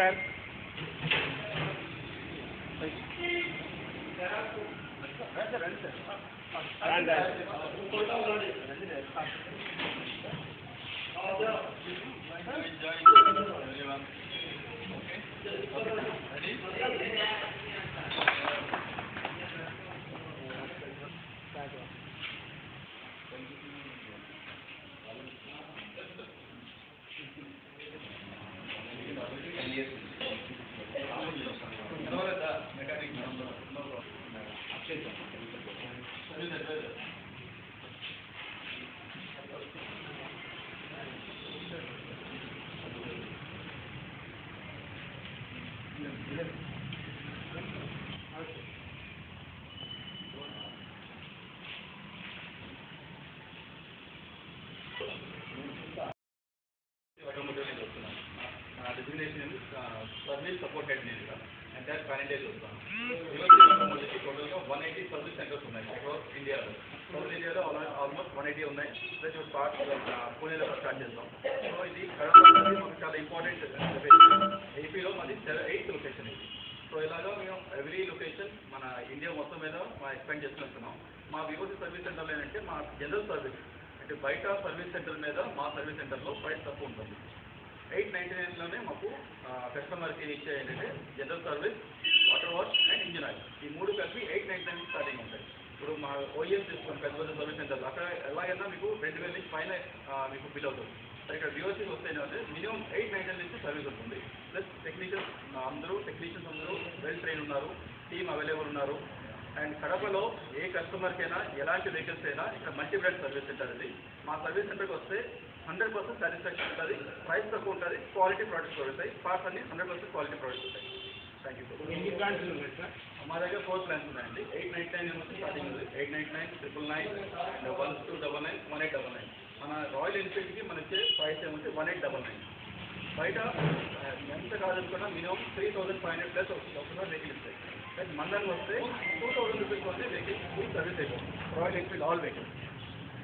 Sir. Designation is service support head area, and that current is total 180 service centers across India. South India almost 180 ఉన్నాయి. That is part Pune లో start చేద్దాం. So ఇది కడప అనేది మనకు చాలా important location. ఏపీలో మనది 8th లొకేషన్ ఇది. సో ఇలాగా మేము ఎవ్రీ లొకేషన్ మన ఇండియా మొత్తం మీద ఎక్స్పాండ్ చేసుకుంటున్నాం. మా వివోసి సర్వీస్ సెంటర్లో ఏంటంటే మా జనరల్ సర్వీస్ అంటే బయట సర్వీస్ సెంటర్ మీద మా సర్వీస్ సెంటర్లో ప్రైస్ తక్కువ ఉంటుంది. 899లోనే మాకు కస్టమర్కి ఇచ్చే ఏంటంటే general service, water wash and engine oil, ఈ మూడు కలిపి 899 స్టార్టింగ్ ఉంటాయి. ఇప్పుడు మా ఓఎం తీసుకుని పెద్ద పెద్ద సర్వీస్ సెంటర్లు అక్కడ ఎలాగైనా మీకు 2000 నుంచి పైన మీకు బిల్ అవుతుంది. సో ఇక్కడ విఓసీకి వస్తే ఏంటంటే మినిమం 899 నుంచి సర్వీస్ ఉంటుంది. ప్లస్ టెక్నీషియన్స్ అందరూ వెల్ ట్రైన్ ఉన్నారు, టీమ్ అవైలబుల్ ఉన్నారు. అండ్ కడపలో ఏ కస్టమర్కైనా ఎలాంటి వెహికల్స్ అయినా ఇక్కడ మల్టీ బ్రాండ్ సర్వీస్ సెంటర్ ఇది. మా సర్వీస్ సెంటర్కి వస్తే 100% సాటిస్ఫాక్షన్ ఉంటుంది, ప్రైస్ తక్కువ ఉంటుంది, క్వాలిటీ ప్రోడక్ట్స్ దొరుకుతాయి, పార్ట్స్ అన్ని 100% క్వాలిటీ ప్రోడక్ట్స్ ఉంటాయి. Thank you. ఎన్ని బ్రాంచ్లు ఉన్నాయి సార్? మా దగ్గర 4 ప్లాన్స్ ఉన్నాయండి. 899 స్టార్టింగ్ ఉంది, 899, 999 అండ్ 1299, 1899. మన రాయల్ ఎన్ఫీల్డ్కి మనకి ప్రైస్ ఏమంటే 1899. బయట ఎంత కాదనుకున్నా మినిమం 3500 ప్లస్ ఒకసారి వెహికల్ ఇస్తాయి. కానీ మందని వస్తే 2000 రూపీస్ వస్తే వెహికల్ ఫుల్ సర్వీస్ అయిపోతుంది. Royal Enfield all vehicles.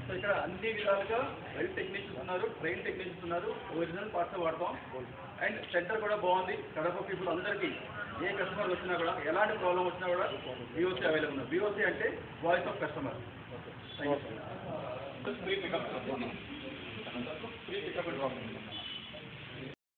So ఇక్కడ అన్ని విధాలుగా వెల్ టెక్నీషియన్స్ ఉన్నారు, ట్రైన్ టెక్నీషియన్స్ ఉన్నారు, ఒరిజినల్ పార్ట్స్ వాడతాం. అండ్ సెంటర్ కూడా బాగుంది. కడప పీపుల్ అందరికీ ఏ కస్టమర్ వచ్చినా కూడా ఎలాంటి ప్రాబ్లం వచ్చినా కూడా విఓసీ అవైలబుల్ ఉంది. విఓసీ అంటే voice of customer. Free pickup